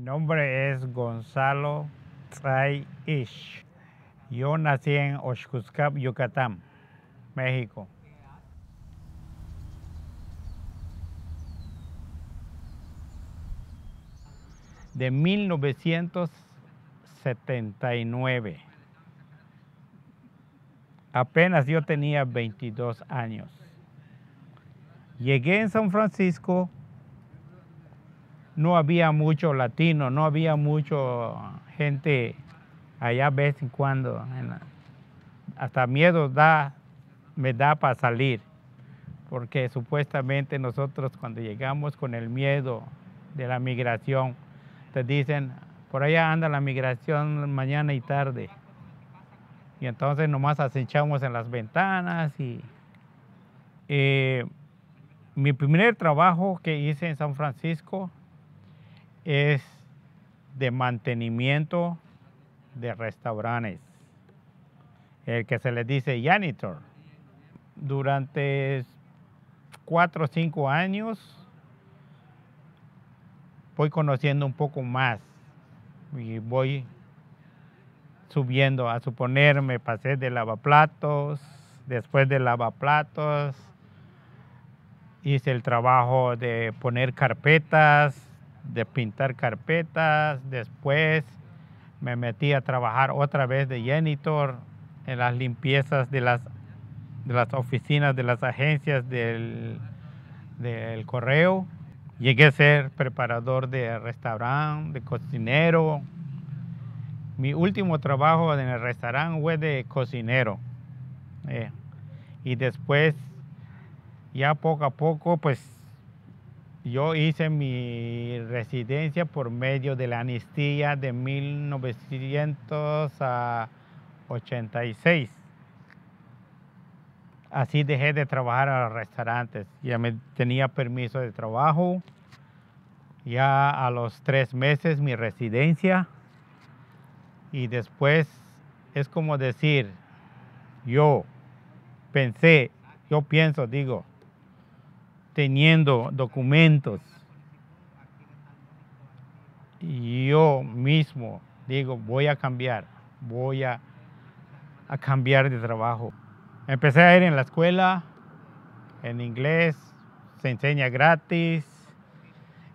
nombre es Gonzalo Tzay Ish. Yo nací en Oxcuscap, Yucatán, México. De 1979. Apenas yo tenía 22 años. Llegué en San Francisco, no había mucho latino, no había mucho gente allá de vez en cuando. Hasta miedo me da para salir, porque supuestamente nosotros cuando llegamos con el miedo de la migración, te dicen, por allá anda la migración mañana y tarde. Y entonces nomás acechamos en las ventanas mi primer trabajo que hice en San Francisco es de mantenimiento de restaurantes, el que se les dice janitor. Durante 4 o 5 años voy conociendo un poco más y voy subiendo. A suponer, me pasé de lavaplatos, después de lavaplatos hice el trabajo de poner carpetas, de pintar carpetas, después me metí a trabajar otra vez de janitor en las limpiezas de las oficinas, de las agencias del correo. Llegué a ser preparador de restaurante, de cocinero. Mi último trabajo en el restaurante fue de cocinero. Y después, ya poco a poco, pues yo hice mi residencia por medio de la amnistía de 1986. Así dejé de trabajar a los restaurantes. Ya me tenía permiso de trabajo. Ya a los 3 meses mi residencia. Y después es como decir, yo pienso, teniendo documentos, yo mismo digo, voy a cambiar de trabajo. Empecé a ir en la escuela, en inglés, se enseña gratis.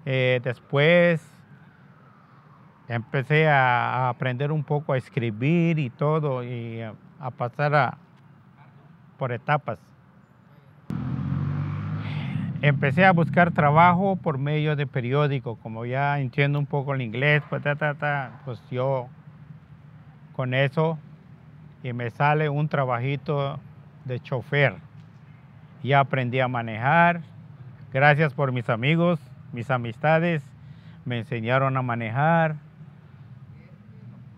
Después empecé a aprender un poco a escribir y todo, y a pasar por etapas. Empecé a buscar trabajo por medio de periódico. Como ya entiendo un poco el inglés, pues yo con eso, y me sale un trabajito de chofer. Ya aprendí a manejar, gracias por mis amigos, mis amistades, me enseñaron a manejar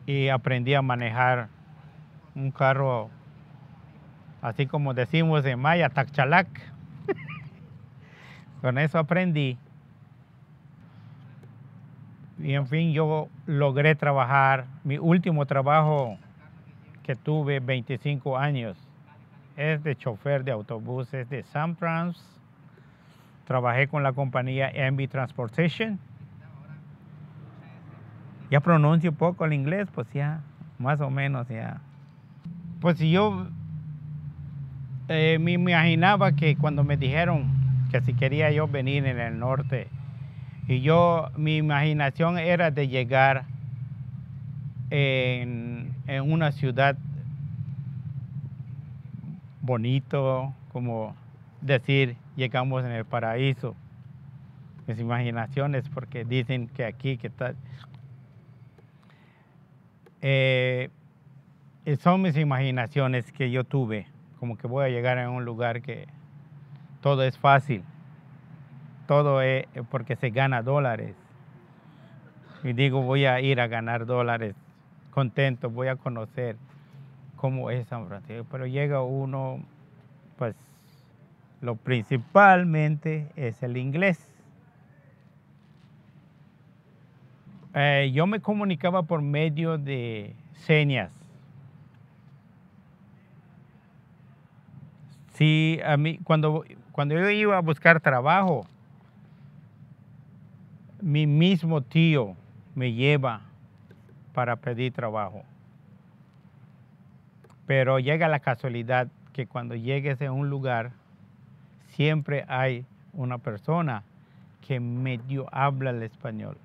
y aprendí a manejar un carro, así como decimos en maya, tacchalac. Con eso aprendí. Y en fin, yo logré trabajar. Mi último trabajo que tuve, 25 años, es de chofer de autobuses de Samtrans. Trabajé con la compañía MB Transportation. Ya pronuncio un poco el inglés, pues ya, más o menos ya. Pues yo me imaginaba que cuando me dijeron que si quería yo venir en el norte, y mi imaginación era de llegar en una ciudad bonito, como decir, llegamos en el paraíso. Mis imaginaciones, porque dicen que aquí, que tal. Son mis imaginaciones que yo tuve, como que voy a llegar a un lugar que todo es fácil, todo es porque se gana dólares. Y digo, voy a ir a ganar dólares, contento, voy a conocer cómo es San Francisco. Pero llega uno, pues, lo principalmente es el inglés. Yo me comunicaba por medio de señas. Sí, a mí, cuando yo iba a buscar trabajo, mi mismo tío me lleva para pedir trabajo. Pero llega la casualidad que cuando llegues a un lugar, siempre hay una persona que medio habla el español.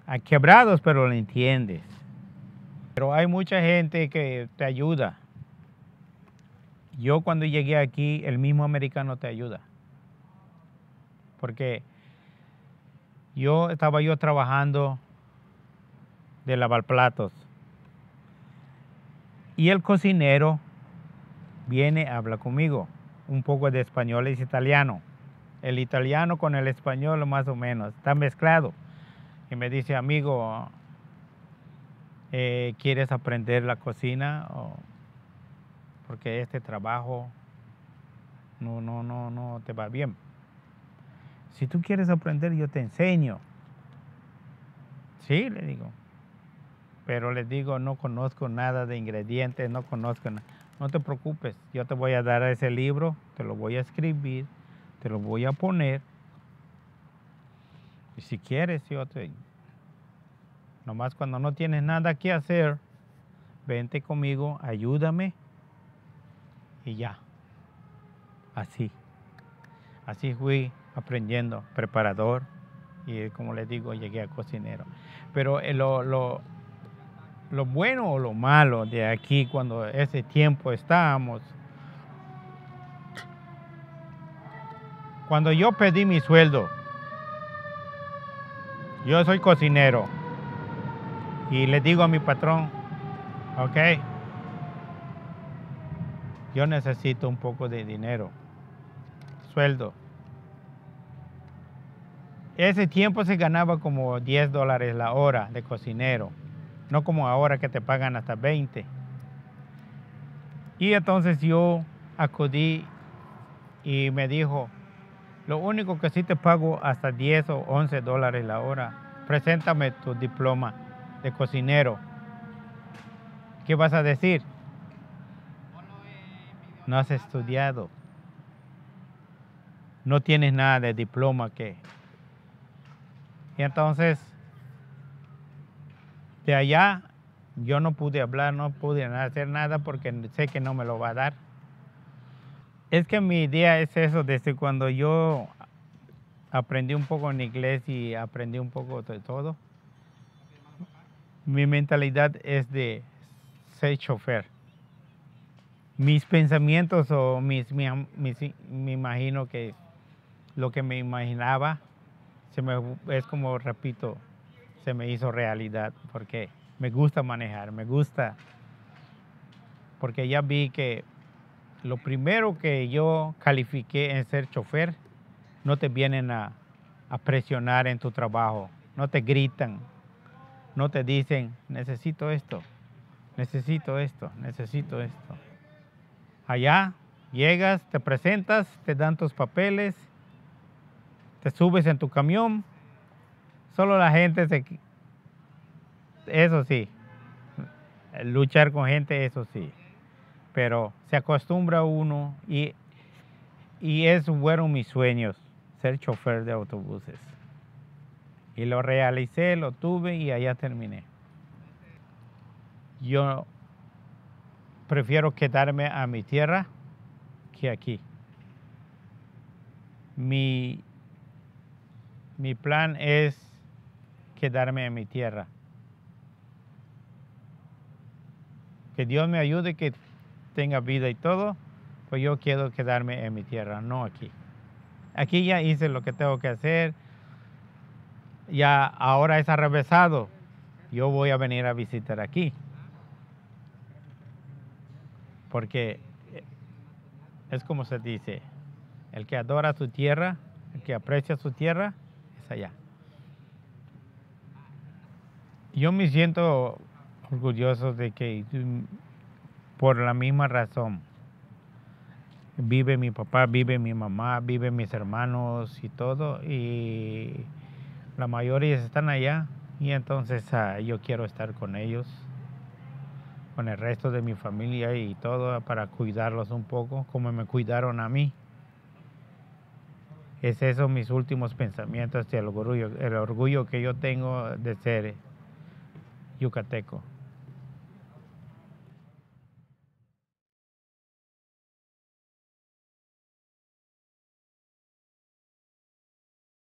Hay quebrados, pero lo entiendes. Pero hay mucha gente que te ayuda. Yo cuando llegué aquí, el mismo americano te ayuda. Porque estaba trabajando de lavar platos. Y el cocinero viene, habla conmigo. Un poco de español y italiano. El italiano con el español más o menos, está mezclado. Y me dice, amigo, ¿quieres aprender la cocina? Porque este trabajo no te va bien. Si tú quieres aprender, yo te enseño. Sí, le digo. Pero le digo, no conozco nada de ingredientes, no conozco nada. No te preocupes, yo te voy a dar ese libro, te lo voy a escribir, te lo voy a poner. Y si quieres, nomás cuando no tienes nada que hacer, vente conmigo, ayúdame y ya. Así fui aprendiendo, preparador y como les digo, llegué a cocinero. Pero lo bueno o lo malo de aquí, cuando ese tiempo estábamos, cuando yo pedí mi sueldo, yo soy cocinero y le digo a mi patrón, ok, yo necesito un poco de dinero, sueldo. Ese tiempo se ganaba como $10 la hora de cocinero, no como ahora que te pagan hasta 20. Y entonces yo acudí y me dijo, lo único que sí te pago hasta 10 o 11 dólares la hora, preséntame tu diploma de cocinero. ¿Qué vas a decir? No has estudiado. No tienes nada de diploma que... Y entonces, de allá, yo no pude hablar, no pude hacer nada porque sé que no me lo va a dar. Es que mi idea es eso, desde cuando yo aprendí un poco en inglés y aprendí un poco de todo. Mi mentalidad es de ser chofer. Mis pensamientos o me imagino que lo que me imaginaba, es como repito, se me hizo realidad porque me gusta manejar, me gusta, porque ya vi que lo primero que yo califiqué en ser chofer, no te vienen a presionar en tu trabajo, no te gritan, no te dicen, necesito esto, necesito esto, necesito esto. Allá llegas, te presentas, te dan tus papeles, te subes en tu camión, solo la gente eso sí, luchar con gente, eso sí, pero se acostumbra uno y esos fueron mis sueños, ser chofer de autobuses. Y lo realicé, lo tuve y allá terminé. Yo prefiero quedarme a mi tierra que aquí. Mi plan es quedarme en mi tierra. Que Dios me ayude, que tenga vida y todo, pues yo quiero quedarme en mi tierra, no aquí. Aquí ya hice lo que tengo que hacer, ya ahora es arrevesado, yo voy a venir a visitar aquí. Porque es como se dice, el que adora su tierra, el que aprecia su tierra, es allá. Yo me siento orgulloso de que por la misma razón vive mi papá, vive mi mamá, viven mis hermanos y todo, y la mayoría están allá, y entonces yo quiero estar con ellos, con el resto de mi familia y todo, para cuidarlos un poco, como me cuidaron a mí. Es eso mis últimos pensamientos, el orgullo que yo tengo de ser yucateco.